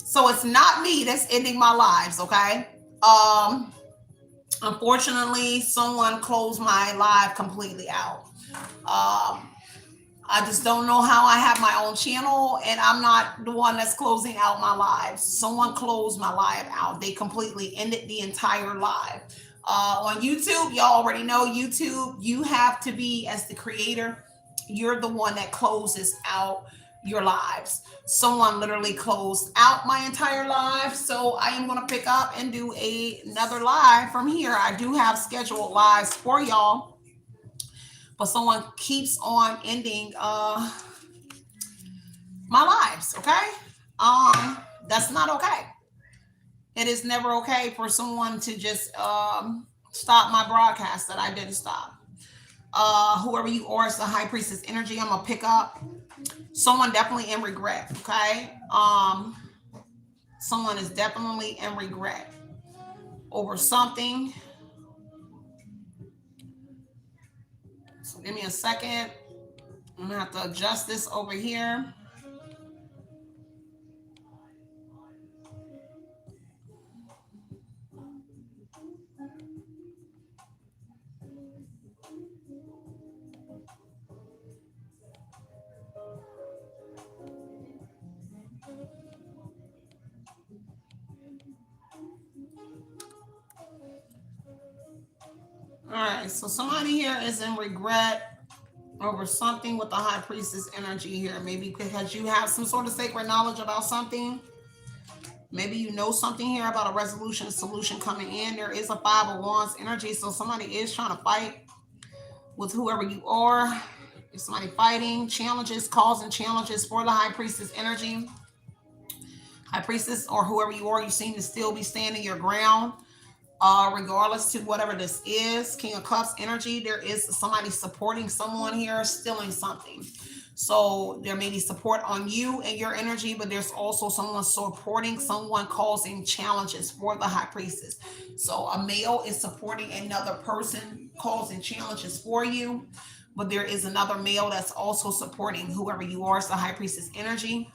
So it's not me that's ending my lives, okay? Um, Unfortunately, someone closed my live completely out. Um, I just don't know how I have my own channel and I'm not the one that's closing out my lives. Someone closed my live out. They completely ended the entire live. On YouTube, y'all already know YouTube, you have to be, as the creator, you're the one that closes out your lives. Someone literally closed out my entire live. So I am going to pick up and do another live from here. I do have scheduled lives for y'all, but someone keeps on ending my lives, okay? That's not okay. It is never okay for someone to just stop my broadcast that I didn't stop. Whoever you are, it's the high priestess energy. I'm gonna pick up someone definitely in regret, okay? Someone is definitely in regret over something. So give me a second. I'm gonna have to adjust this over here. All right, so somebody here is in regret over something with the high priestess energy here. Maybe because you have some sort of sacred knowledge about something. Maybe you know something here about a resolution, a solution coming in. There is a five of wands energy, so somebody is trying to fight with whoever you are. If somebody fighting challenges, causing challenges for the high priestess energy, high priestess or whoever you are, you seem to still be standing your ground. Regardless to whatever this is, King of Cups energy, there is somebody supporting someone here, stealing something. So there may be support on you and your energy, but there's also someone supporting someone causing challenges for the high priestess. So a male is supporting another person causing challenges for you, but there is another male that's also supporting whoever you are. It's the high priestess energy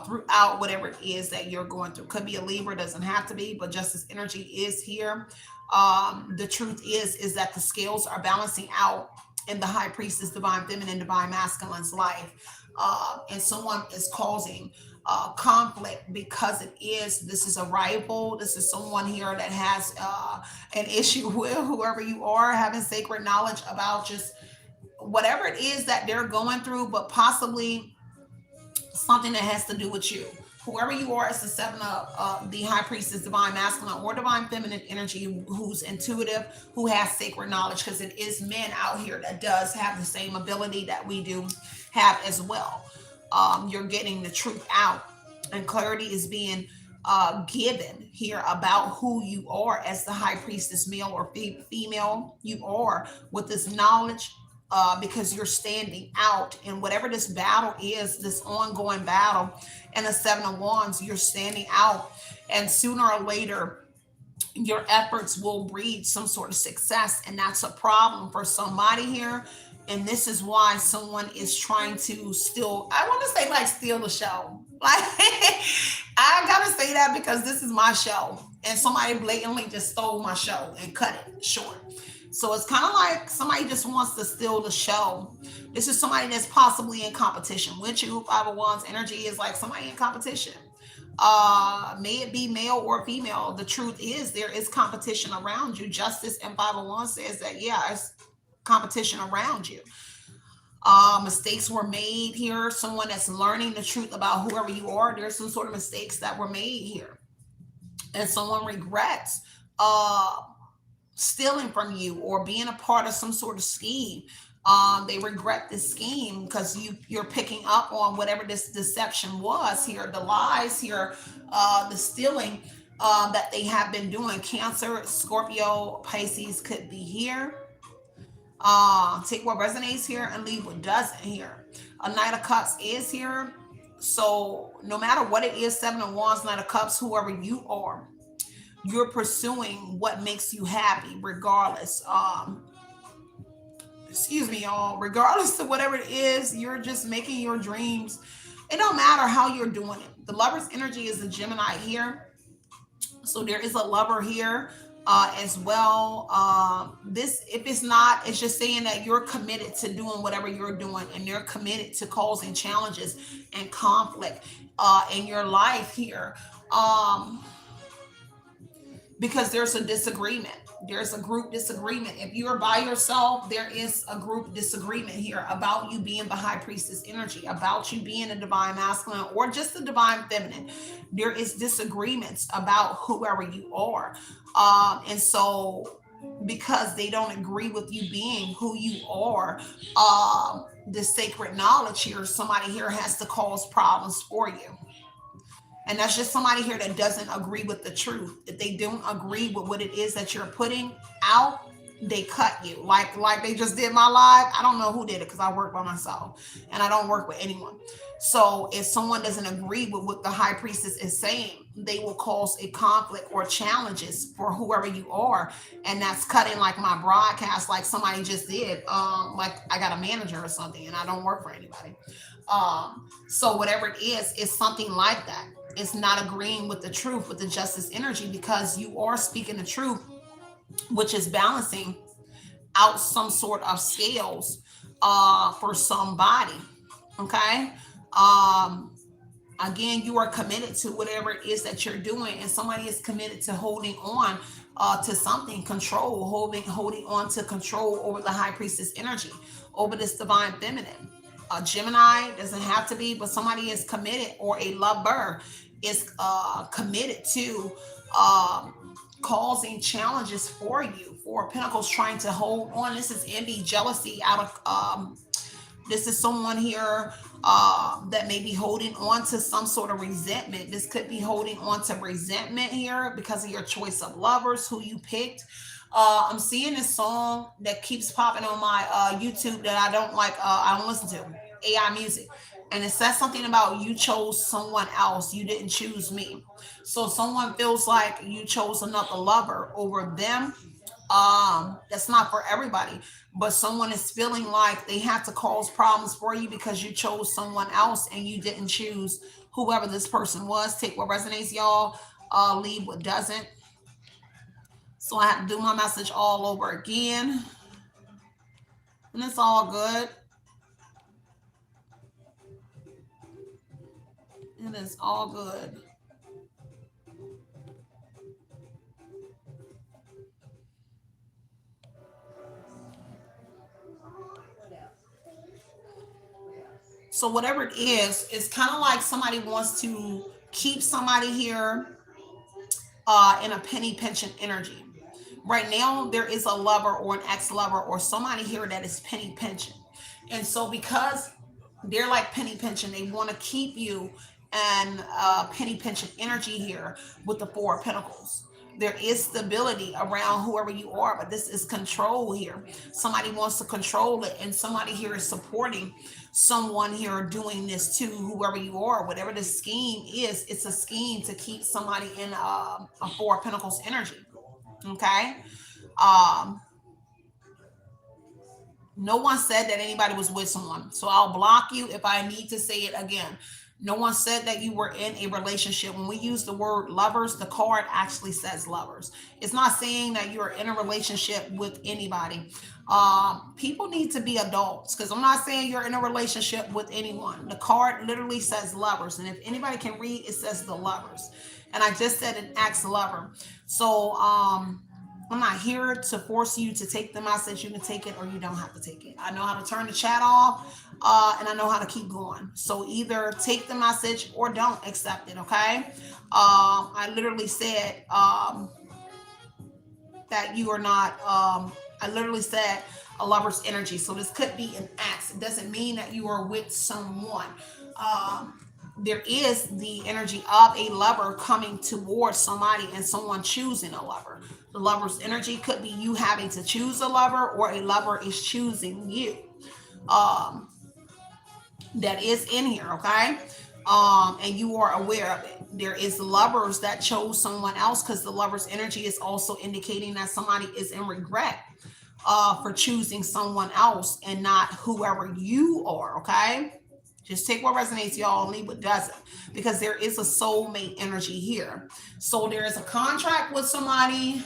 throughout whatever it is that you're going through. Could be a Libra, doesn't have to be, but justice energy is here. The truth is that the scales are balancing out in the high priestess, divine feminine, divine masculine's life, and someone is causing conflict because this is a rival. This is someone here that has an issue with whoever you are, having sacred knowledge about just whatever it is that they're going through, but possibly something that has to do with you. Whoever you are, it's the seven of the high priestess, divine masculine or divine feminine energy, who's intuitive, who has sacred knowledge, because it is men out here that does have the same ability that we do have as well. You're getting the truth out, and clarity is being given here about who you are as the high priestess, male or female you are, with this knowledge, because you're standing out in whatever this battle is, this ongoing battle. And the seven of wands, you're standing out, and sooner or later your efforts will breed some sort of success, and that's a problem for somebody here. And this is why someone is trying to still, I want to say, like, steal the show. Like, I gotta say that because this is my show and somebody blatantly just stole my show and cut it short. So it's kind of like somebody just wants to steal the show. This is somebody that's possibly in competition with you. Five of wands energy is like somebody in competition. May it be male or female. The truth is there is competition around you. Justice and 501 says that, yeah, it's competition around you. Mistakes were made here. Someone that's learning the truth about whoever you are, there's some sort of mistakes that were made here, and someone regrets stealing from you or being a part of some sort of scheme. They regret this scheme because you're picking up on whatever this deception was here, the lies here, the stealing that they have been doing. Cancer, Scorpio, Pisces could be here. Take what resonates here and leave what doesn't here. A Knight of Cups is here. So no matter what it is, Seven of Wands, Knight of Cups, whoever you are, you're pursuing what makes you happy, regardless. Excuse me, y'all. Regardless of whatever it is, you're just making your dreams It don't matter how you're doing it. The lover's energy is a Gemini here. So there is a lover here as well. This, if it's not, it's just saying that you're committed to doing whatever you're doing, and you're committed to causing challenges and conflict in your life here. Um, because there's a disagreement. There's a group disagreement. If you're by yourself, there is a group disagreement here about you being the high priestess energy, about you being a divine masculine or just the divine feminine. There is disagreements about whoever you are. And so because they don't agree with you being who you are, the sacred knowledge here, somebody here has to cause problems for you. And that's just somebody here that doesn't agree with the truth. If they don't agree with what it is that you're putting out, they cut you. Like they just did my live. I don't know who did it because I work by myself and I don't work with anyone. So if someone doesn't agree with what the high priestess is saying, they will cause a conflict or challenges for whoever you are. And that's cutting like my broadcast, like somebody just did. Like I got a manager or something and I don't work for anybody. So whatever it is, it's something like that. It's not agreeing with the truth, with the justice energy, because you are speaking the truth, which is balancing out some sort of scales for somebody. Okay. Um, Again, you are committed to whatever it is that you're doing, and somebody is committed to holding on to something, control, holding on to control over the high priestess energy, over this divine feminine. A Gemini doesn't have to be, but somebody is committed, or a lover is committed to um, causing challenges for you. Four of Pentacles trying to hold on. This is envy, jealousy out of this is someone here that may be holding on to some sort of resentment. This could be holding on to resentment here because of your choice of lovers, who you picked. I'm seeing this song that keeps popping on my YouTube that I don't like. I don't listen to AI music, and it says something about you chose someone else. You didn't choose me. So someone feels like you chose another lover over them. That's not for everybody, but someone is feeling like they have to cause problems for you because you chose someone else and you didn't choose whoever this person was. Take what resonates, y'all. Leave what doesn't. So I have to do my message all over again, and it's all good. It is all good. So whatever it is, it's kind of like somebody wants to keep somebody here in a penny pension energy. Right now, there is a lover or an ex-lover or somebody here that is penny pension. And so because they're like penny pension, they want to keep you and penny pension energy here with the Four of Pentacles. There is stability around whoever you are, but this is control here. Somebody wants to control it, and somebody here is supporting someone here doing this to whoever you are. Whatever the scheme is, it's a scheme to keep somebody in a Four of Pentacles energy. Okay. Um, no one said that anybody was with someone. So I'll block you if I need to say it again. No one said that you were in a relationship. When we use the word lovers, the card actually says lovers. It's not saying that you're in a relationship with anybody. People need to be adults, because I'm not saying you're in a relationship with anyone. The card literally says lovers. And if anybody can read, it says the lovers. And I just said an ex-lover. So I'm not here to force you to take the message. You can take it or you don't have to take it. I know how to turn the chat off, and I know how to keep going. So either take the message or don't accept it, okay? I literally said that you are not, I literally said a lover's energy. So this could be an ex. It doesn't mean that you are with someone. Um, there is the energy of a lover coming towards somebody and someone choosing a lover. The lover's energy could be you having to choose a lover, or a lover is choosing you. Um, that is in here, okay? And you are aware of it. There is lovers that chose someone else, because the lover's energy is also indicating that somebody is in regret for choosing someone else and not whoever you are, okay? Just take what resonates, y'all, and leave what doesn't. Because there is a soulmate energy here. So there is a contract with somebody.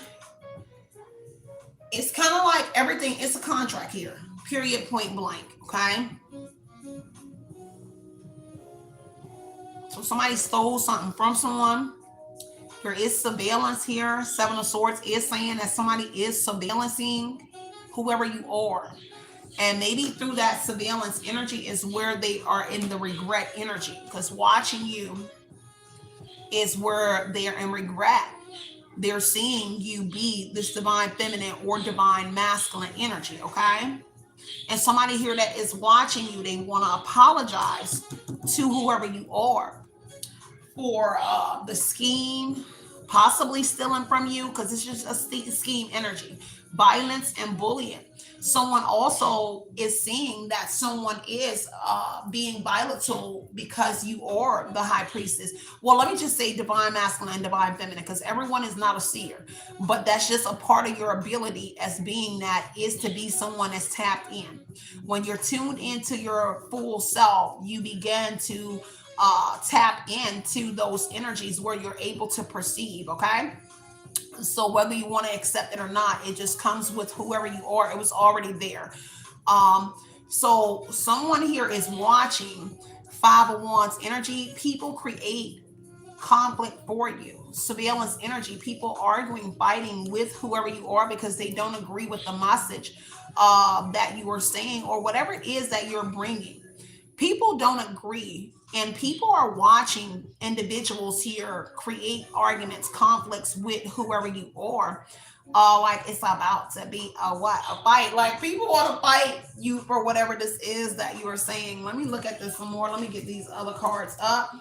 It's kind of like everything. It's a contract here. Period, point blank. Okay? So somebody stole something from someone. There is surveillance here. Seven of Swords is saying that somebody is surveillancing whoever you are. And maybe through that surveillance energy is where they are in the regret energy. Because watching you is where they're in regret. They're seeing you be this divine feminine or divine masculine energy, okay? And somebody here that is watching you, they want to apologize to whoever you are for the scheme, possibly stealing from you, because it's just a scheme energy, violence and bullying. Someone also is seeing that someone is being volatile because you are the high priestess. Well, let me just say divine masculine and divine feminine, because everyone is not a seer, but that's just a part of your ability as being that is to be someone that's tapped in. When you're tuned into your full self, you begin to tap into those energies where you're able to perceive, okay? So whether you want to accept it or not, it just comes with whoever you are. It was already there. Um, so someone here is watching Five of Wands energy. People create conflict for you. Surveillance energy. People arguing, fighting with whoever you are because they don't agree with the message that you are saying or whatever it is that you're bringing. People don't agree, and people are watching individuals here create arguments, conflicts with whoever you are. Like it's about to be a fight. Like people want to fight you for whatever this is that you are saying. Let me look at this some more. Let me get these other cards up.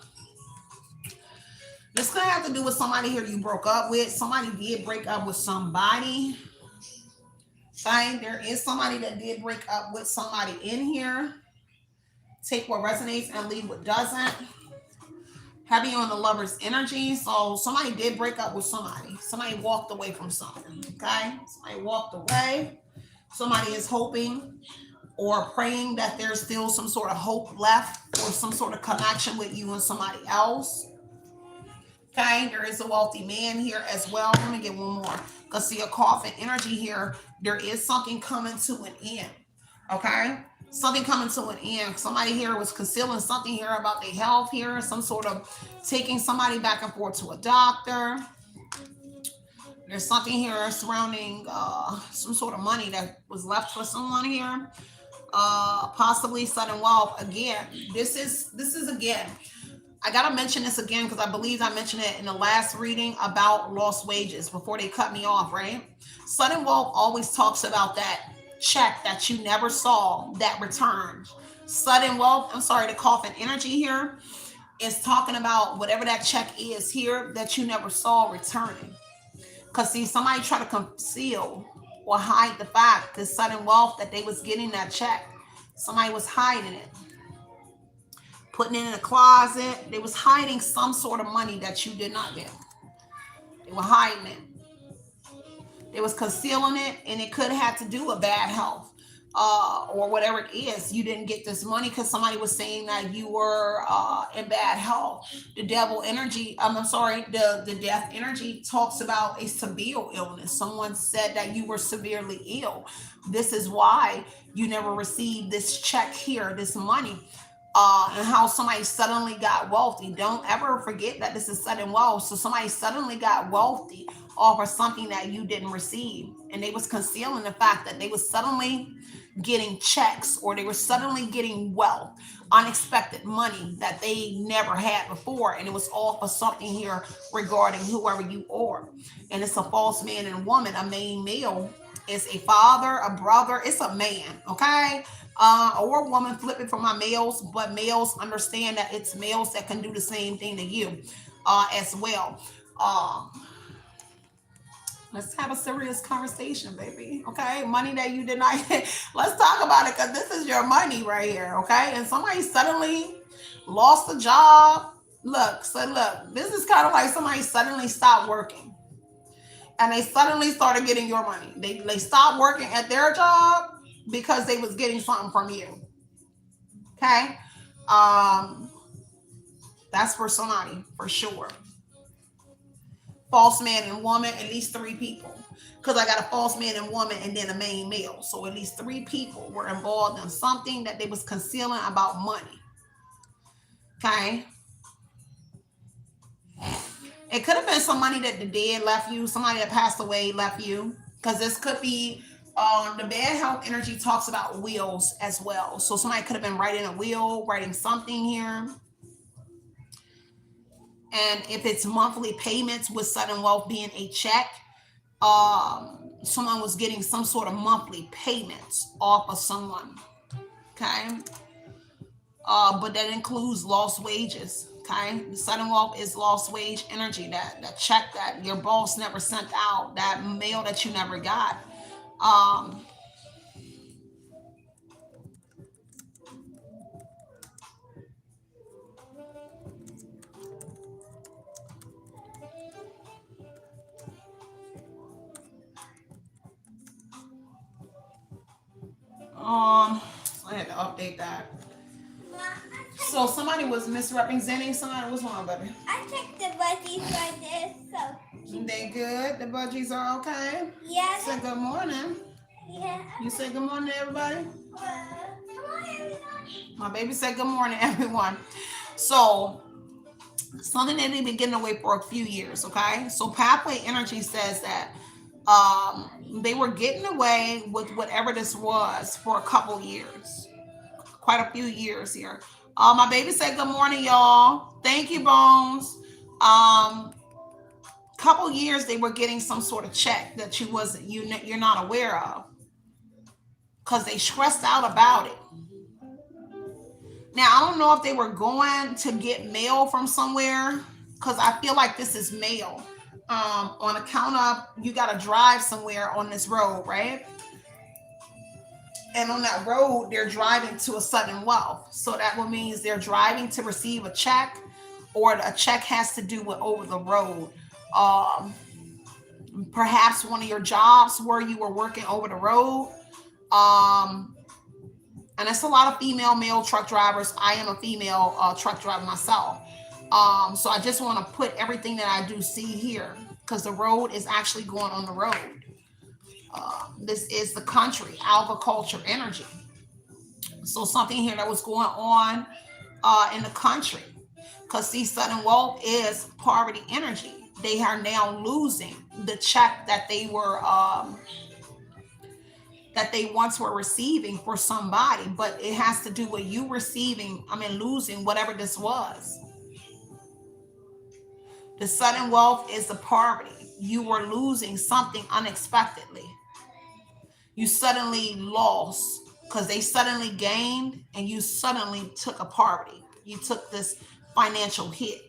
This could have to do with somebody here you broke up with. Somebody did break up with somebody. Fine, there is somebody that did break up with somebody in here. Take what resonates and leave what doesn't. Heavy on the lover's energy. So somebody did break up with somebody. Somebody walked away from something. Okay? Somebody walked away. Somebody is hoping or praying that there's still some sort of hope left or some sort of connection with you and somebody else. Okay? There is a wealthy man here as well. Let me get one more. Because see a coffin energy here. There is something coming to an end. Okay? Something coming to an end. Somebody here was concealing something here about their health here. Some sort of taking somebody back and forth to a doctor. There's something here surrounding some sort of money that was left for someone here. Possibly sudden wealth. Again, this is again. I gotta mention this again because I believe I mentioned it in the last reading about lost wages before they cut me off, right? Sudden wealth always talks about that check that you never saw that returned. Sudden wealth, I'm sorry, the coffin energy here is talking about whatever that check is here that you never saw returning. Because see, somebody tried to conceal or hide the fact, this sudden wealth, that they was getting that check. Somebody was hiding it. Putting it in a closet. They was hiding some sort of money that you did not get. They were hiding it. They was concealing it, and it could have to do with bad health or whatever it is. You didn't get this money because somebody was saying that you were in bad health. The devil energy, I'm sorry, the death energy talks about a severe illness. Someone said that you were severely ill. This is why you never received this check here, this money. And how somebody suddenly got wealthy. Don't ever forget that this is sudden wealth. So somebody suddenly got wealthy off of something that you didn't receive. And they was concealing the fact that they was suddenly getting checks or they were suddenly getting wealth, unexpected money that they never had before. And it was all for something here regarding whoever you are. And it's a false man and woman. A main male is a father, a brother. It's a man, okay? Or a woman, flip it for my males, but males understand that it's males that can do the same thing to you as well. Let's have a serious conversation, baby. Okay, money that you did not get. Let's talk about it because this is your money right here. Okay, and somebody suddenly lost a job. Look, this is kind of like somebody suddenly stopped working, and they suddenly started getting your money. They stopped working at their job because they was getting something from you. Okay. Um, that's for somebody, for sure. False man and woman, at least three people. Because I got a false man and woman and then a main male. So at least three people were involved in something that they was concealing about money. Okay. It could have been some money that the dead left you, somebody that passed away left you. Because this could be the bad health energy talks about wills as well. So somebody could have been writing a will, writing something here. And if it's monthly payments with sudden wealth being a check, someone was getting some sort of monthly payments off of someone. Okay. But that includes lost wages. Okay. The sudden wealth is lost wage energy, that check that your boss never sent out, that mail that you never got. Um, I had to update that. So somebody was misrepresenting somebody. What's wrong, baby? I checked the budgies right there, so. They good? The budgies are okay? Yeah. Say good morning. Yeah. You say good morning to everybody? Good morning, everyone. My baby said good morning, everyone. So something that they've been getting away for a few years, okay? So pathway energy says that they were getting away with whatever this was for a couple years, quite a few years here. My baby said good morning, y'all. Thank you, Bones. Couple years they were getting some sort of check that you're not aware of, because they stressed out about it. Now I don't know if they were going to get mail from somewhere, because I feel like this is mail. On account of you got to drive somewhere on this road, right? And on that road, they're driving to a sudden wealth. So that would means they're driving to receive a check, or a check has to do with over the road. Perhaps one of your jobs where you were working over the road. And it's a lot of female male truck drivers. I am a female truck driver myself. So I just want to put everything that I do see here, because the road is actually going on the road. This is the country, agriculture energy. So something here that was going on in the country, because see, sudden wealth is poverty energy. They are now losing the check that they once were receiving for somebody, but it has to do with you losing whatever this was. The sudden wealth is the poverty. You were losing something unexpectedly. You suddenly lost because they suddenly gained, and you suddenly took a poverty. You took this financial hit.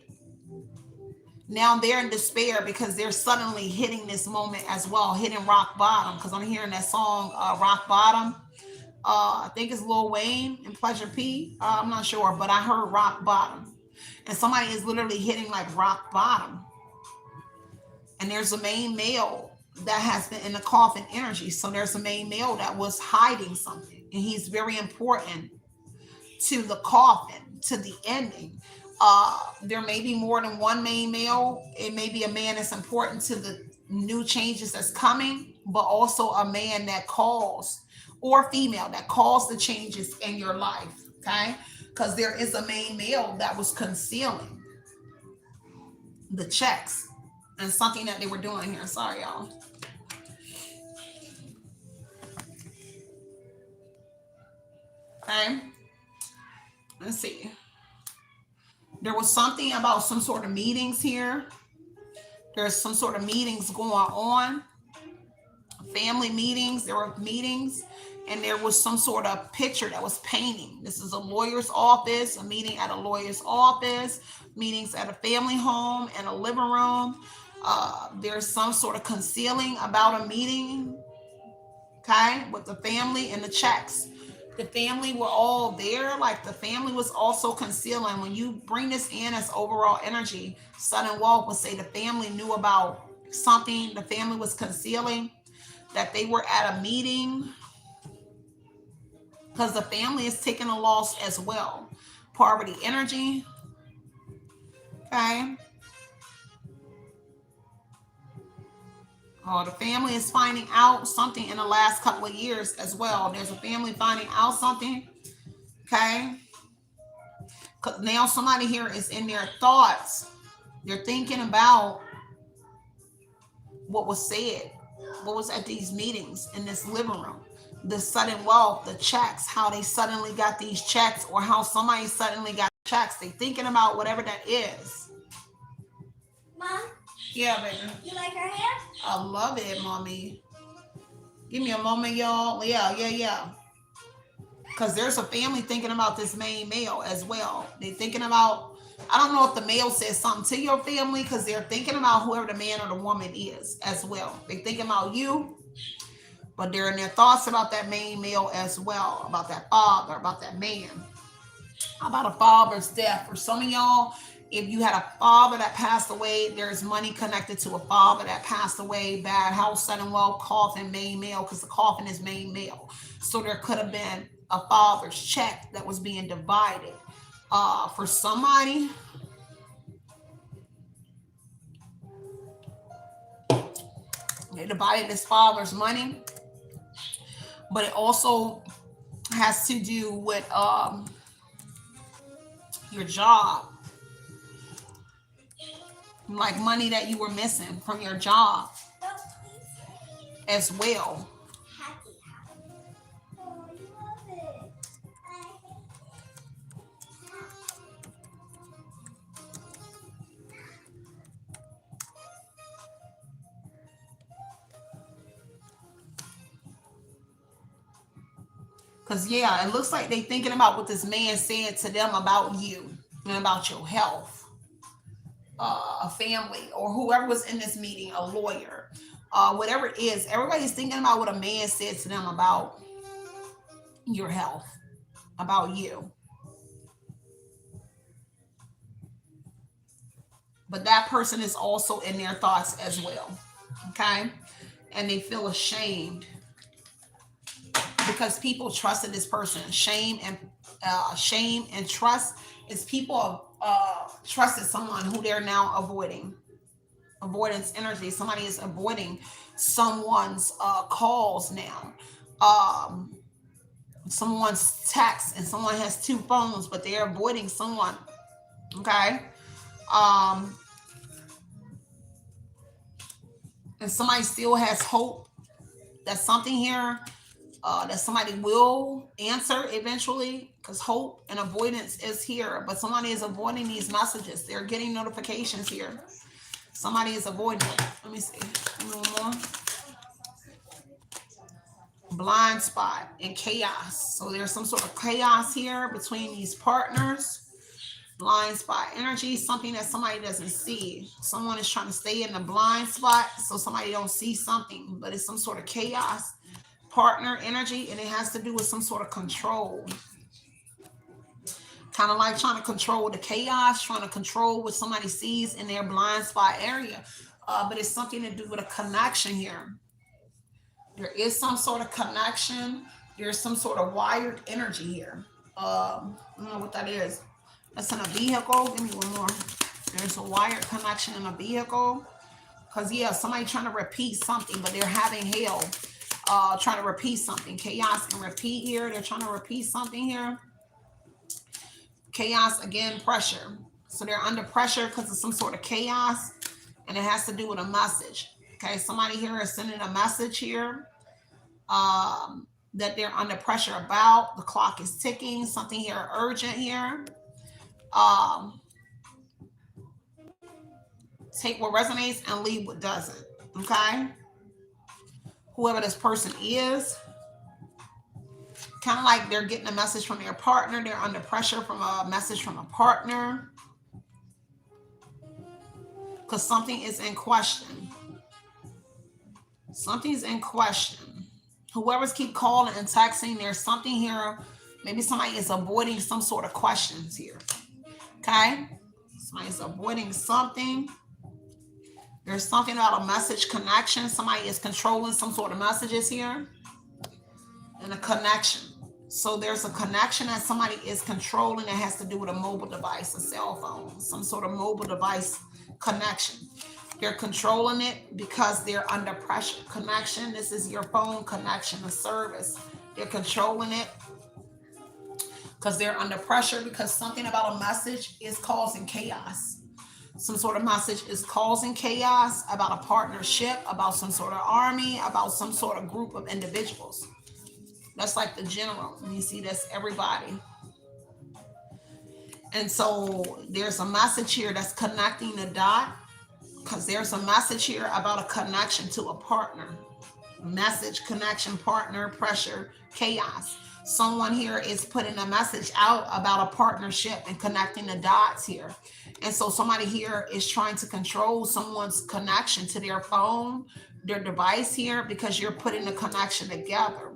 Now they're in despair because they're suddenly hitting this moment as well, hitting rock bottom. Because I'm hearing that song, Rock Bottom. I think it's Lil Wayne and Pleasure P. I'm not sure, but I heard rock bottom. And somebody is literally hitting like rock bottom. And there's a main male that has been in the coffin energy. So there's a main male that was hiding something. And he's very important to the coffin, to the ending. There may be more than one main male. It may be a man that's important to the new changes that's coming, but also a man that calls, or female that calls the changes in your life, okay? Because there is a main male that was concealing the checks and something that they were doing here. Sorry, y'all. Okay. Let's see. There was something about some sort of meetings here. There's some sort of meetings going on. Family meetings. There were meetings. And there was some sort of picture that was painting. This is a lawyer's office, a meeting at a lawyer's office, meetings at a family home and a living room. There's some sort of concealing about a meeting, okay, with the family and the checks. The family were all there, like the family was also concealing. When you bring this in as overall energy, sudden wealth would say the family knew about something the family was concealing, that they were at a meeting, because the family is taking a loss as well. poverty energy. Okay. Oh, the family is finding out something in the last couple of years as well. There's a family finding out something. Okay. Because now somebody here is in their thoughts. They're thinking about what was said, what was at these meetings in this living room, the sudden wealth, the checks, how they suddenly got these checks, or how somebody suddenly got checks. They thinking about whatever that is. Mom? Yeah, baby. You like our hair? I love it, mommy. Give me a moment, y'all. Yeah. Because there's a family thinking about this main male as well. They're thinking about, I don't know if the male says something to your family, because they're thinking about whoever the man or the woman is as well. They're thinking about you, but they're in their thoughts about that main male as well, about that father, about that man. How about a father's death? For some of y'all, if you had a father that passed away, there's money connected to a father that passed away. Bad house, sudden wealth, coffin, main male, because the coffin is main male. So there could have been a father's check that was being divided. For somebody, they divided his father's money, but it also has to do with your job, like money that you were missing from your job as well. Oh, you love it. Because, yeah, it looks like they thinking about what this man said to them about you and about your health, a family, or whoever was in this meeting, a lawyer, whatever it is. Everybody's thinking about what a man said to them about your health, about you. But that person is also in their thoughts as well. Okay. And they feel ashamed because people trusted this person. Shame and trust is people trusted someone who they're now avoiding. Avoidance energy. Somebody is avoiding someone's calls now. Someone's text, and someone has two phones, but they're avoiding someone. Okay. And somebody still has hope that something here, that somebody will answer eventually, because hope and avoidance is here, but somebody is avoiding these messages. They're getting notifications here. Somebody is avoiding it. Let me see. A little more. Blind spot and chaos. So there's some sort of chaos here between these partners. Blind spot energy, something that somebody doesn't see. Someone is trying to stay in the blind spot so somebody don't see something, but it's some sort of chaos. Partner energy, and it has to do with some sort of control. Kind of like trying to control the chaos, trying to control what somebody sees in their blind spot area. But it's something to do with a connection here. There is some sort of connection. There's some sort of wired energy here. I don't know what that is. That's in a vehicle. Give me one more. There's a wired connection in a vehicle. Because, yeah, somebody trying to repeat something, but they're having hell. Trying to repeat something. Chaos and repeat here. They're trying to repeat something here. Chaos, again, pressure. So they're under pressure because of some sort of chaos. And it has to do with a message. Okay, somebody here is sending a message here. That they're under pressure about. The clock is ticking. Something here urgent here. Take what resonates and leave what doesn't. Okay. Whoever this person is, kind of like they're getting a message from their partner. They're under pressure from a message from a partner because something is in question. Something's in question. Whoever's keep calling and texting, there's something here. Maybe somebody is avoiding some sort of questions here. Okay. Somebody's avoiding something. There's something about a message connection. Somebody is controlling some sort of messages here. And a connection. So there's a connection that somebody is controlling that has to do with a mobile device, a cell phone, some sort of mobile device connection. They're controlling it because they're under pressure. Connection, this is your phone connection, a service. They're controlling it because they're under pressure because something about a message is causing chaos. Some sort of message is causing chaos about a partnership, about some sort of army, about some sort of group of individuals. That's like the general. You see, that's everybody. And so there's a message here that's connecting the dot because there's a message here about a connection to a partner. Message, connection, partner, pressure, chaos. Someone here is putting a message out about a partnership and connecting the dots here. And so somebody here is trying to control someone's connection to their phone, their device here, because you're putting the connection together.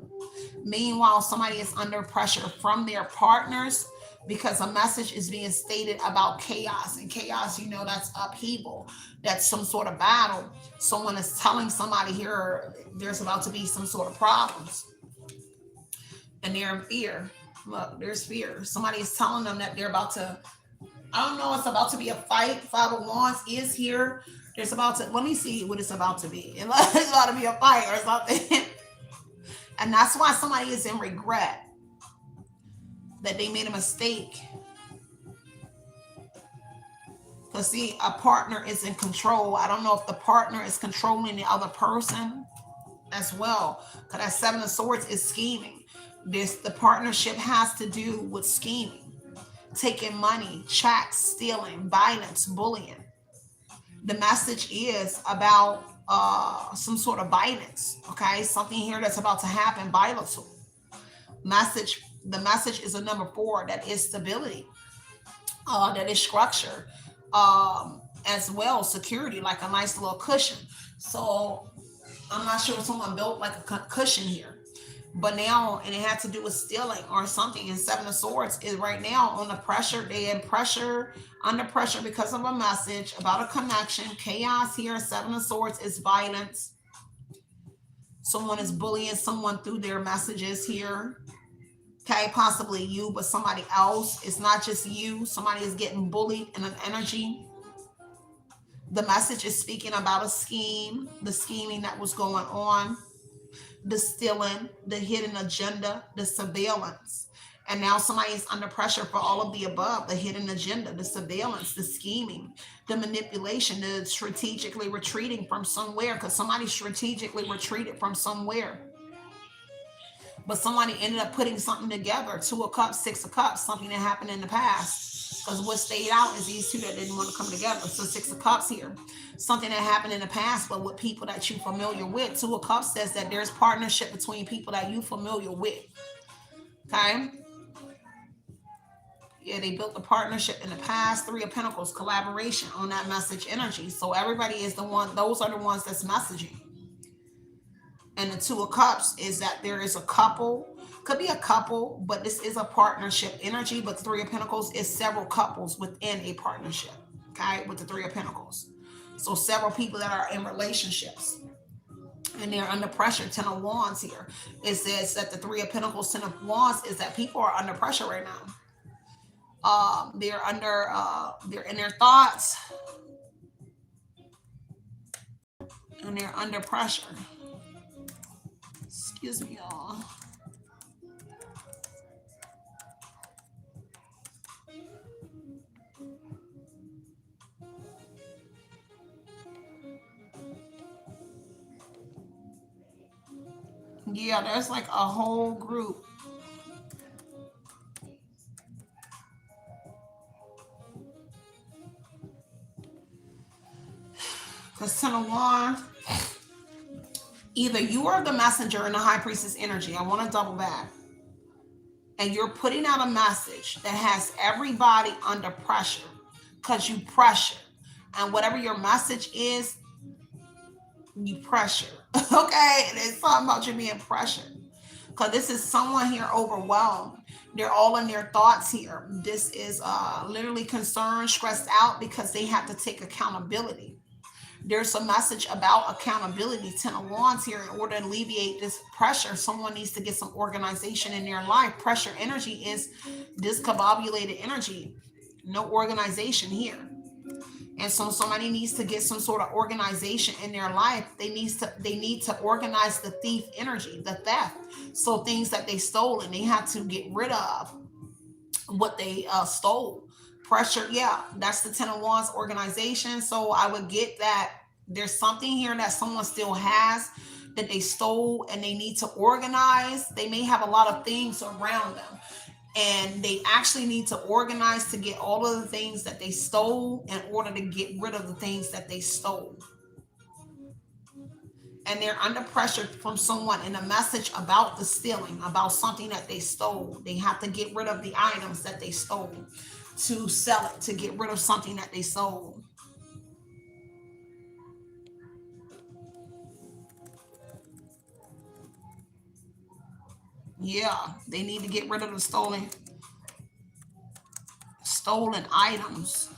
Meanwhile, somebody is under pressure from their partners because a message is being stated about chaos. And chaos, you know, that's upheaval. That's some sort of battle. Someone is telling somebody here there's about to be some sort of problems. And they're in fear. Look, there's fear. Somebody is telling them that they're about to, I don't know, it's about to be a fight. Five of Wands is here. There's about to, let me see what it's about to be. It's about to be a fight or something. And that's why somebody is in regret that they made a mistake. Because see, a partner is in control. I don't know if the partner is controlling the other person as well. Because that Seven of Swords is scheming. The partnership has to do with scheming. Taking money, checks, stealing, violence, bullying. The message is about some sort of violence, okay? Something here that's about to happen, violence. The message is a number 4, that is stability, that is structure, as well, security, like a nice little cushion. So I'm not sure if someone built like a cushion here, but now, and it had to do with stealing or something. And Seven of Swords is right now on the pressure. They in pressure, under pressure because of a message about a connection. Chaos here. Seven of Swords is violence. Someone is bullying someone through their messages here. Okay, possibly you, but somebody else. It's not just you. Somebody is getting bullied in an energy. The message is speaking about a scheme, the scheming that was going on, the stealing, the hidden agenda, the surveillance. And now somebody is under pressure for all of the above, the hidden agenda, the surveillance, the scheming, the manipulation, the strategically retreating from somewhere, because somebody strategically retreated from somewhere. But somebody ended up putting something together, 2 of Cups, 6 of Cups, something that happened in the past. Because what stayed out is these two that didn't want to come together. So 6 of Cups here, something that happened in the past, but with people that you're familiar with. 2 of Cups says that there's partnership between people that you're familiar with. Okay? Yeah, they built a partnership in the past. 3 of Pentacles, collaboration on that message energy. So everybody is the one, those are the ones that's messaging. And the 2 of Cups is that there is a couple, could be a couple, but this is a partnership energy. But 3 of Pentacles is several couples within a partnership, okay, with the 3 of Pentacles. So several people that are in relationships and they're under pressure. 10 of Wands here. It says that the 3 of Pentacles, 10 of Wands is that people are under pressure right now. They're in their thoughts and they're under pressure. Excuse me, y'all. Yeah, there's like a whole group. Because 10 of Wands, either you are the messenger in the High Priestess energy. I want to double back. And you're putting out a message that has everybody under pressure because you pressure. And whatever your message is, you pressure. Okay? And it's something about you being pressured. Because this is someone here overwhelmed. They're all in their thoughts here. This is literally concerned, stressed out because they have to take accountability. There's a message about accountability. Ten of Wands here. In order to alleviate this pressure, someone needs to get some organization in their life. Pressure energy is discombobulated energy. No organization here. And so somebody needs to get some sort of organization in their life. They need to organize the thief energy, the theft. So things that they stole, and they have to get rid of what they stole. Pressure, yeah, that's the Ten of Wands organization. So I would get that there's something here that someone still has that they stole, and they need to organize. They may have a lot of things around them, and they actually need to organize to get all of the things that they stole in order to get rid of the things that they stole. And they're under pressure from someone in a message about the stealing, about something that they stole. They have to get rid of the items that they stole to sell it, to get rid of something that they sold. Yeah, they need to get rid of the stolen items.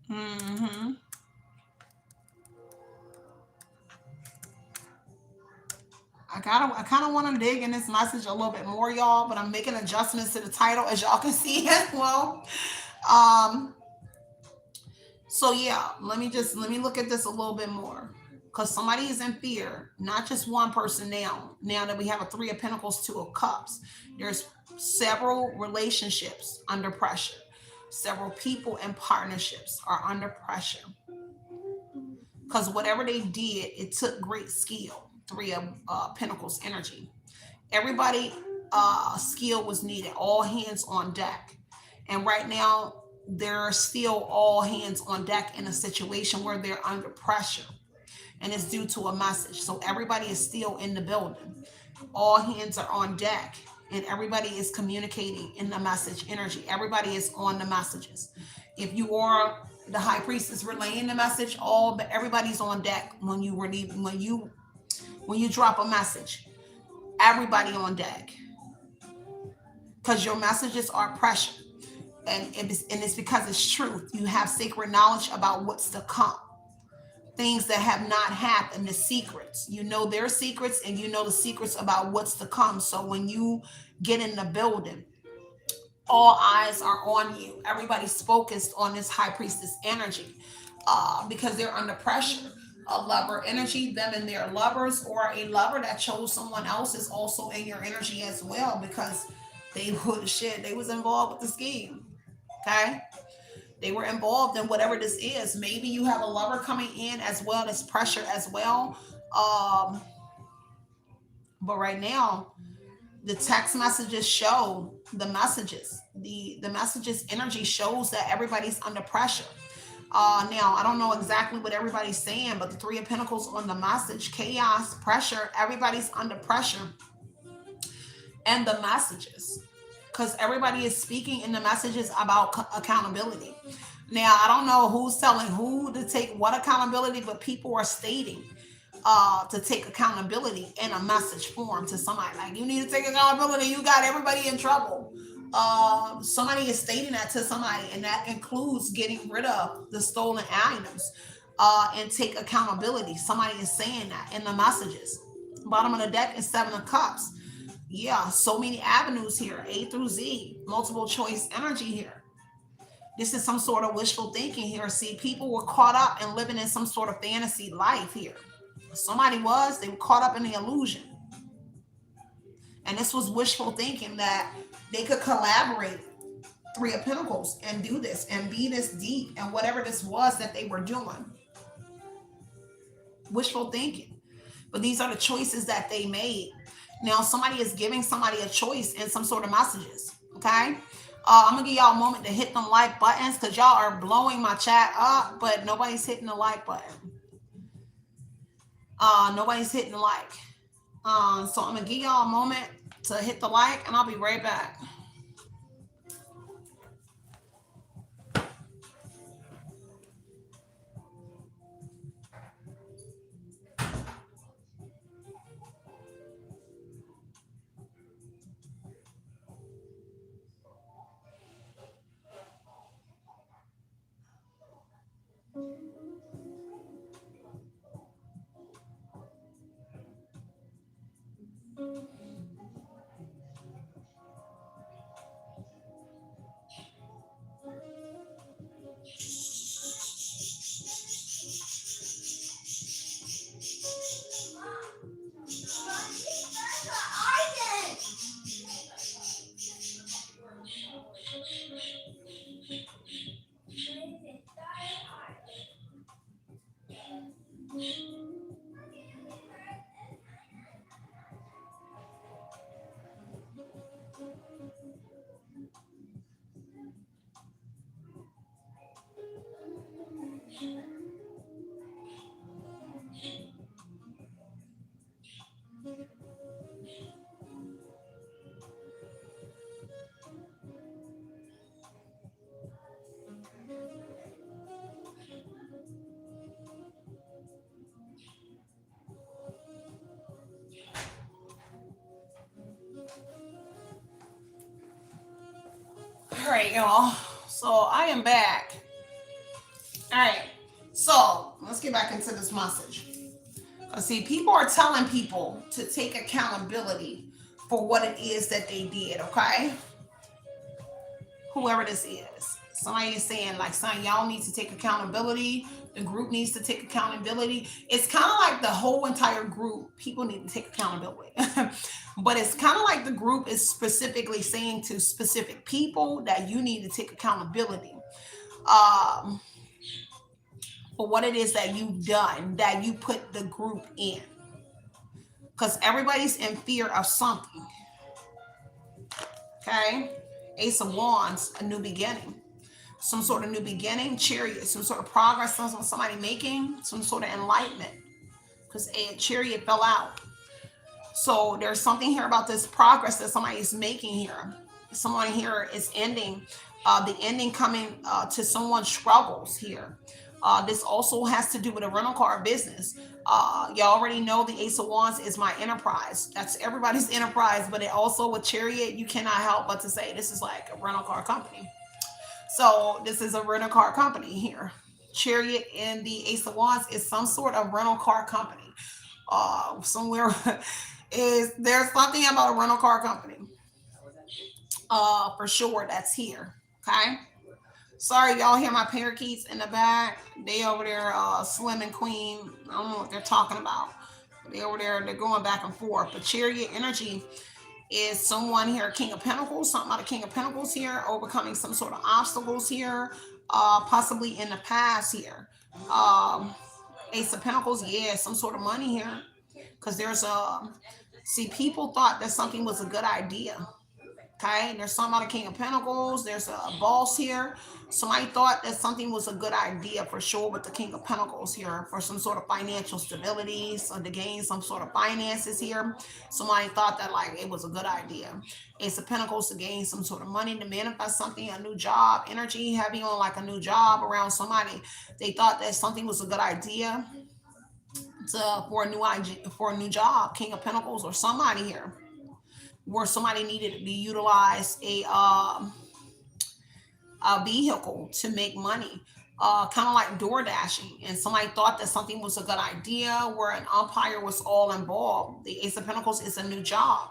Hmm. I kind of want to dig in this message a little bit more, y'all, but I'm making adjustments to the title, as y'all can see as well. Um, so yeah, let me look at this a little bit more. Because somebody is in fear, not just one person now. Now that we have a Three of Pentacles, Two of Cups, there's several relationships under pressure. Several people and partnerships are under pressure. Because whatever they did, it took great skill. Three of Pentacles energy. Everybody skill was needed, all hands on deck. And right now they're still all hands on deck in a situation where they're under pressure, and it's due to a message. So everybody is still in the building, all hands are on deck, and everybody is communicating in the message energy. Everybody is on the messages. If you are the high priestess relaying the message, all but everybody's on deck when you relieve when you drop a message. Everybody on deck, because your messages are pressure, and it's because it's truth. You have sacred knowledge about what's to come, things that have not happened, the secrets. You know their secrets, and you know the secrets about what's to come. So when you get in the building, all eyes are on you. Everybody's focused on this high priestess energy, because they're under pressure. A lover energy, them and their lovers, or a lover that chose someone else is also in your energy as well, because they would shit. They was involved with the scheme. Okay, they were involved in whatever this is. Maybe you have a lover coming in as well. As pressure as well. Um, but right now, the text messages show the messages. The messages energy shows that everybody's under pressure. Now I don't know exactly what everybody's saying, but the Three of Pentacles on the message, chaos, pressure. Everybody's under pressure, and the messages, because everybody is speaking in the messages about accountability. Now, I don't know who's telling who to take what accountability, but people are stating to take accountability in a message form to somebody. Like, you need to take accountability. You got everybody in trouble. Somebody is stating that to somebody, and that includes getting rid of the stolen items and take accountability. Somebody is saying that in the messages. Bottom of the deck is Seven of Cups. Yeah, so many avenues here, A through Z, multiple choice energy here. This is some sort of wishful thinking here. See, people were caught up and living in some sort of fantasy life here. Somebody was, they were caught up in the illusion. And this was wishful thinking that they could collaborate, Three of Pentacles, and do this and be this deep and whatever this was that they were doing. Wishful thinking. But these are the choices that they made. Now, somebody is giving somebody a choice in some sort of messages. Okay. I'm gonna give y'all a moment to hit them like buttons, because y'all are blowing my chat up, but nobody's hitting the like button. Nobody's hitting the like. So I'm gonna give y'all a moment to hit the like, and I'll be right back. All right, y'all. So I am back. All right. So let's get back into this message. See, people are telling people to take accountability for what it is that they did, okay? Whoever this is. Somebody is saying, like, son, y'all need to take accountability. The group needs to take accountability. It's kind of like the whole entire group, people need to take accountability. But it's kind of like the group is specifically saying to specific people that you need to take accountability um, for what it is that you've done, that you put the group in. Because everybody's in fear of something. Okay? Ace of Wands, a new beginning. Some sort of new beginning, Chariot, some sort of progress, somebody making some sort of enlightenment. Because a Chariot fell out. So there's something here about this progress that somebody is making here. Someone here is ending, the ending coming to someone's struggles here. This also has to do with a rental car business. You already know the Ace of Wands is my enterprise. That's everybody's enterprise, but it also with Chariot, you cannot help but to say this is like a rental car company. So this is a rental car company here. Chariot and the Ace of Wands is some sort of rental car company. Somewhere is there's something about a rental car company. For sure that's here. Okay. Sorry, y'all hear my parakeets in the back. They over there, Slim and Queen. I don't know what they're talking about. They over there, they're going back and forth. But Chariot energy is someone here, King of Pentacles, something about a King of Pentacles here, overcoming some sort of obstacles here, possibly in the past here. Um, Ace of Pentacles, yeah, some sort of money here. Because there's a, see, people thought that something was a good idea. Okay, and there's some out of King of Pentacles. There's a boss here. Somebody thought that something was a good idea for sure with the King of Pentacles here for some sort of financial stability, so to gain some sort of finances here. Somebody thought that like it was a good idea. Ace of Pentacles to gain some sort of money, to manifest something, a new job, energy heavy on like a new job around somebody. They thought that something was a good idea to, for a new job, King of Pentacles or somebody here where somebody needed to be utilized a vehicle to make money, kind of like door dashing, and somebody thought that something was a good idea where an umpire was all involved. The Ace of Pentacles is a new job,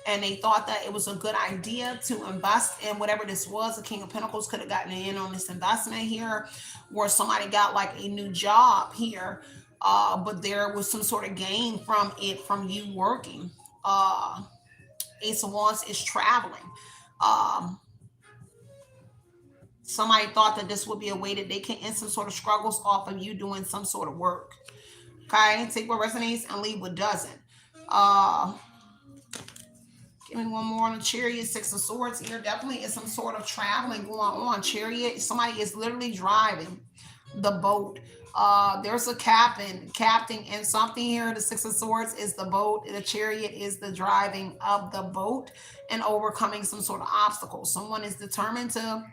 and they thought that it was a good idea to invest in whatever this was. The King of Pentacles could have gotten in on this investment here where somebody got like a new job here, but there was some sort of gain from it from you working. Ace of Wands is traveling. Um, Somebody thought that this would be a way that they can end some sort of struggles off of you doing some sort of work. Okay, take what resonates and leave what doesn't. Uh, Give me one more on the Chariot, Six of Swords here. Definitely is some sort of traveling going on. Chariot, somebody is literally driving the boat. There's a captain and something here. The Six of Swords is the boat. The Chariot is the driving of the boat and overcoming some sort of obstacles. Someone is determined to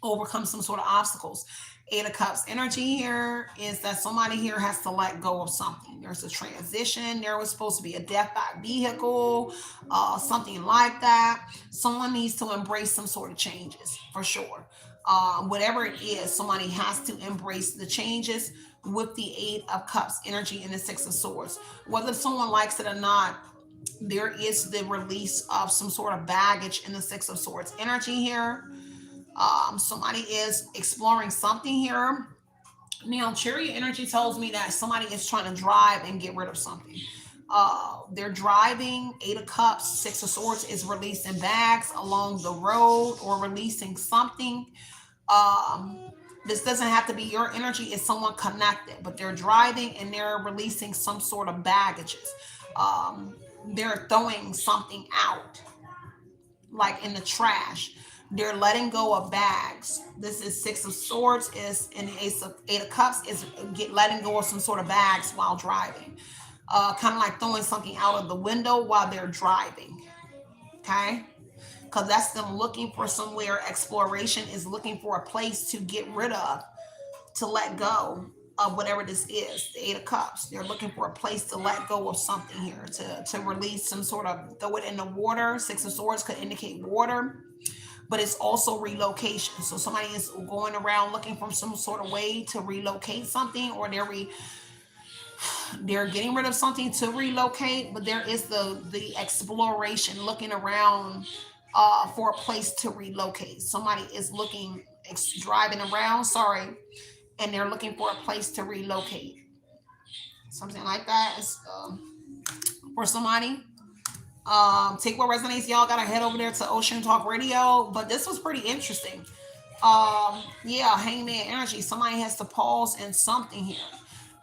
overcome some sort of obstacles. Eight of Cups energy here is that somebody here has to let go of something. There's a transition. There was supposed to be a death by vehicle, something like that. Someone needs to embrace some sort of changes for sure. Whatever it is, somebody has to embrace the changes with the Eight of Cups energy and the Six of Swords. Whether someone likes it or not, there is the release of some sort of baggage in the Six of Swords energy here. Somebody is exploring something here. Now, Chariot energy tells me that somebody is trying to drive and get rid of something. They're driving. Eight of Cups, Six of Swords is releasing bags along the road or releasing something. Um, This doesn't have to be your energy, it's someone connected, but they're driving and they're releasing some sort of baggages. Um, they're throwing something out, like in the trash. They're letting go of bags. This is Six of Swords, is and Eight of Cups is letting go of some sort of bags while driving. Kind of like throwing something out of the window while they're driving. Okay, because that's them looking for somewhere. Exploration is looking for a place to get rid of, to let go of whatever this is. The Eight of Cups, they're looking for a place to let go of something here, to release some sort of, throw it in the water. Six of Swords could indicate water, but it's also relocation. So somebody is going around looking for some sort of way to relocate something, or they're getting rid of something to relocate. But there is the exploration, looking around for a place to relocate. Somebody is looking, driving around, sorry, and they're looking for a place to relocate. Something like that is for somebody. Take what resonates. Y'all gotta head over there to Ocean Talk Radio. But this was pretty interesting. Yeah, hangman energy. Somebody has to pause in something here.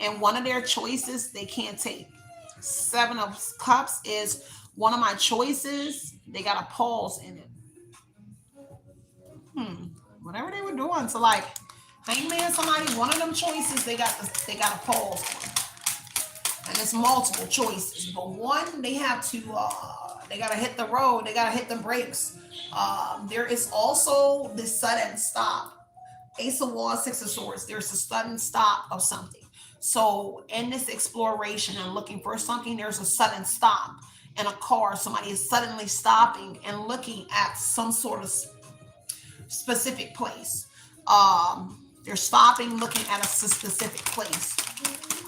And one of their choices they can't take. Seven of Cups is one of my choices. They got to pause in it. Whatever they were doing to like hangman somebody, one of them choices they got to pause on. And it's multiple choices, but one they have to they gotta hit the road, they gotta hit the brakes. There is also the sudden stop. Ace of Wands, Six of Swords, there's a sudden stop of something. So in this exploration and looking for something, there's a sudden stop in a car. Somebody is suddenly stopping and looking at some sort of specific place. They're stopping, looking at a specific place.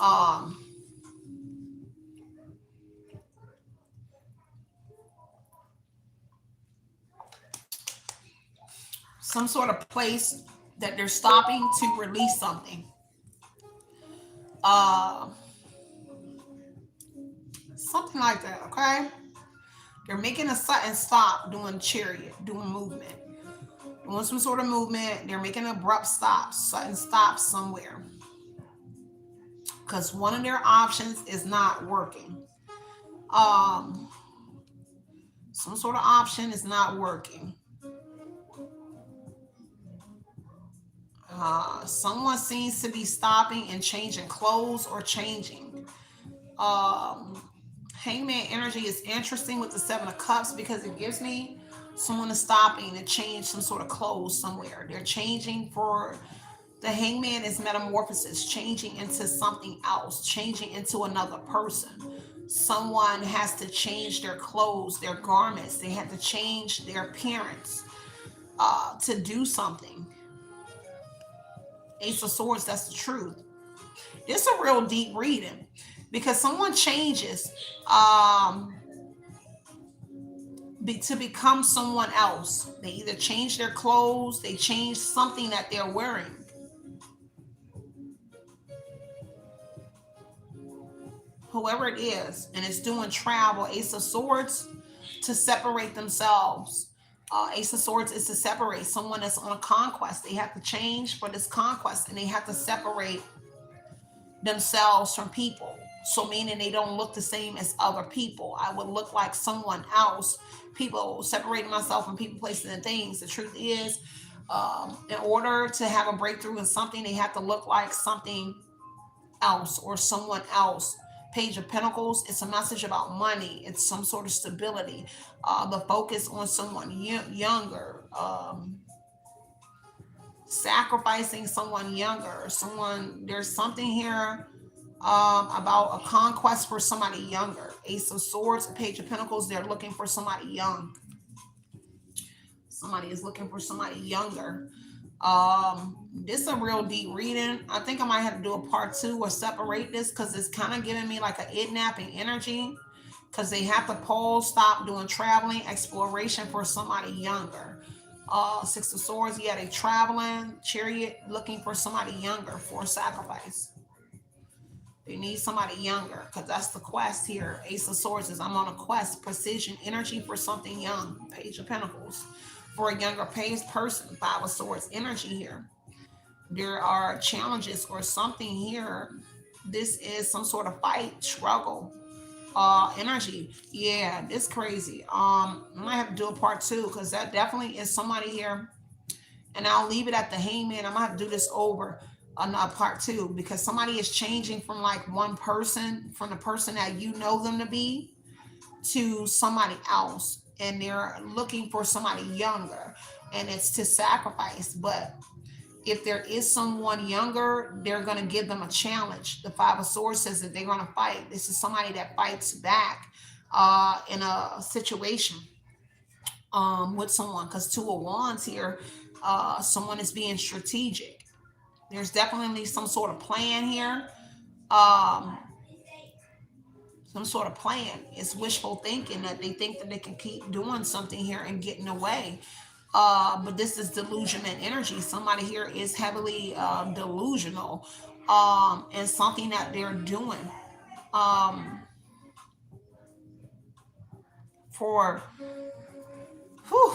um, some sort of place that they're stopping to release something. Uh, Something like that, okay? They're making a sudden stop, doing chariot, doing movement, doing some sort of movement. They're making an abrupt stop, sudden stop somewhere. Because one of their options is not working. Um, some sort of option is not working. Someone seems to be stopping and changing clothes or changing. Um, Hangman energy is interesting with the Seven of Cups because it gives me someone is stopping to change some sort of clothes somewhere. They're changing for the Hangman is metamorphosis, changing into something else, changing into another person. Someone has to change their clothes, their garments. They have to change their appearance to do something. Ace of Swords, that's the truth. It's a real deep reading because someone changes um, to become someone else. They either change their clothes, they change something that they're wearing. Whoever it is, and it's doing travel. Ace of Swords to separate themselves. Ace of Swords is to separate someone that's on a conquest. They have to change for this conquest, and they have to separate themselves from people. So meaning they don't look the same as other people. I would look like someone else. People separating myself from people, places, and things. The truth is, in order to have a breakthrough in something, they have to look like something else or someone else. Page of Pentacles, it's a message about money. It's some sort of stability. The focus on someone younger. Sacrificing someone younger. Someone, there's something here about a conquest for somebody younger. Ace of Swords, Page of Pentacles, they're looking for somebody young. Somebody is looking for somebody younger. This is a real deep reading. I think I might have to do a part two or separate this because it's kind of giving me like a kidnapping energy because they have to pause, stop doing traveling, exploration for somebody younger. Six of Swords, yeah, they traveling, chariot, looking for somebody younger for sacrifice. They need somebody younger because that's the quest here. Ace of Swords is I'm on a quest, precision, energy for something young. Page of Pentacles for a younger paced person. Five of Swords energy here. There are challenges or something here. This is some sort of fight, struggle, energy. Yeah, this crazy. I might have to do a part two because that definitely is somebody here. And I'll leave it at the hangman. I'm gonna have to do this over on part two because somebody is changing from like one person, from the person that you know them to be, to somebody else, and they're looking for somebody younger, and it's to sacrifice. But if there is someone younger, they're going to give them a challenge. The Five of Swords says that they're going to fight. This is somebody that fights back in a situation with someone, because Two of Wands here, someone is being strategic. There's definitely some sort of plan here. Um, some sort of plan. It's wishful thinking that they think that they can keep doing something here and getting away. But this is delusion and energy. Somebody here is heavily delusional and something that they're doing um, for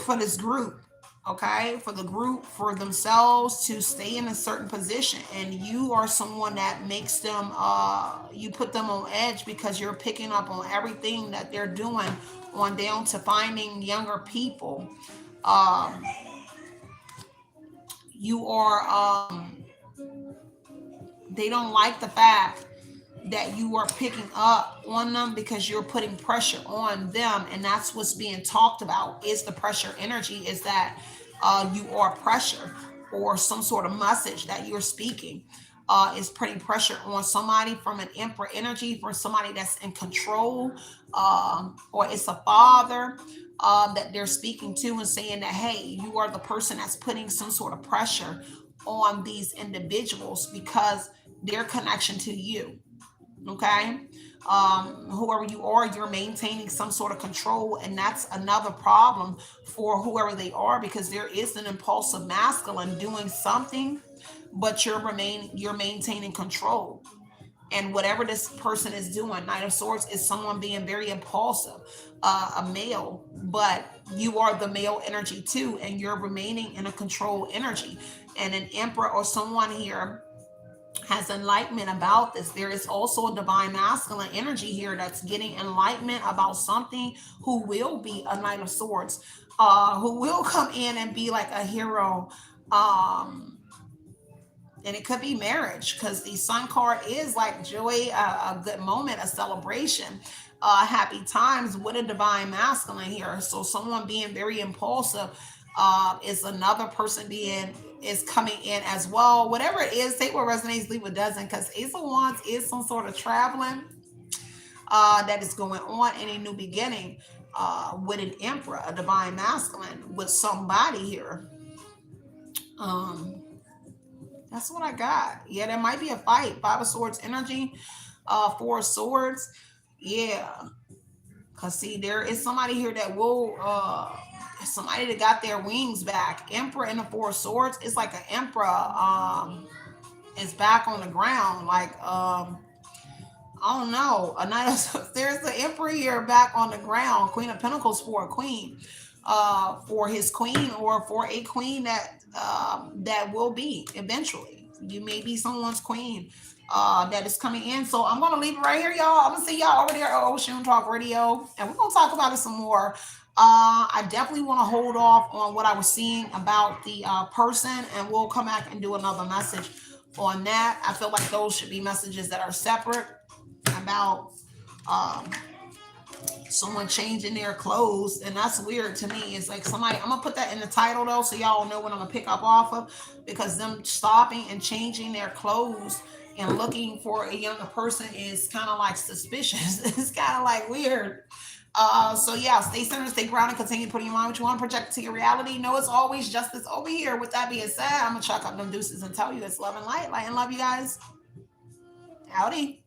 for this group. Okay, for the group, for themselves to stay in a certain position, and you are someone that makes them you put them on edge because you're picking up on everything that they're doing, on down to finding younger people. um you are they don't like the fact that you are picking up on them because you're putting pressure on them, and that's what's being talked about, is the pressure energy, is that you are pressure, or some sort of message that you're speaking is putting pressure on somebody, from an emperor energy, for somebody that's in control, or it's a father that they're speaking to and saying that, hey, you are the person that's putting some sort of pressure on these individuals because their connection to you. Okay, whoever you are, you're maintaining some sort of control, and that's another problem for whoever they are, because there is an impulsive masculine doing something, but you're maintaining control. And whatever this person is doing, Knight of Swords is someone being very impulsive, a male, but you are the male energy too, and you're remaining in a control energy. And an emperor or someone here has enlightenment about this. There is also a divine masculine energy here that's getting enlightenment about something, who will be a Knight of Swords, who will come in and be like a hero. And it could be marriage, because the Sun card is like joy, a good moment, a celebration, happy times with a divine masculine here. So someone being very impulsive is another person being is coming in as well. Whatever it is, take what resonates, leave what doesn't, because Ace of Wands is some sort of traveling that is going on in a new beginning with an emperor, a divine masculine, with somebody here. Um, that's what I got. Yeah, there might be a fight. Five of Swords energy, Four of Swords. Yeah, because see, there is somebody here that will somebody that got their wings back. Emperor and the Four of Swords. It's like an emperor is back on the ground. Like I don't know. A knight of there's the emperor here back on the ground. Queen of Pentacles for a queen. For his queen, or for a queen that will be eventually. You may be someone's queen that is coming in. So I'm gonna leave it right here, y'all. I'm gonna see y'all over there at Oshun Talk Radio, and we're gonna talk about it some more. I definitely want to hold off on what I was seeing about the person, and we'll come back and do another message on that. I feel like those should be messages that are separate about um, someone changing their clothes, and that's weird to me. It's like somebody, I'm gonna put that in the title though, so y'all know what I'm gonna pick up off of, because them stopping and changing their clothes and looking for a younger person is kind of like suspicious. It's kind of like weird. So yeah, stay centered, stay grounded, continue putting your mind what you want, project to your reality. Know it's always justice over here. With that being said, I'm gonna chuck up them deuces and tell you it's love and light and love you guys. Howdy.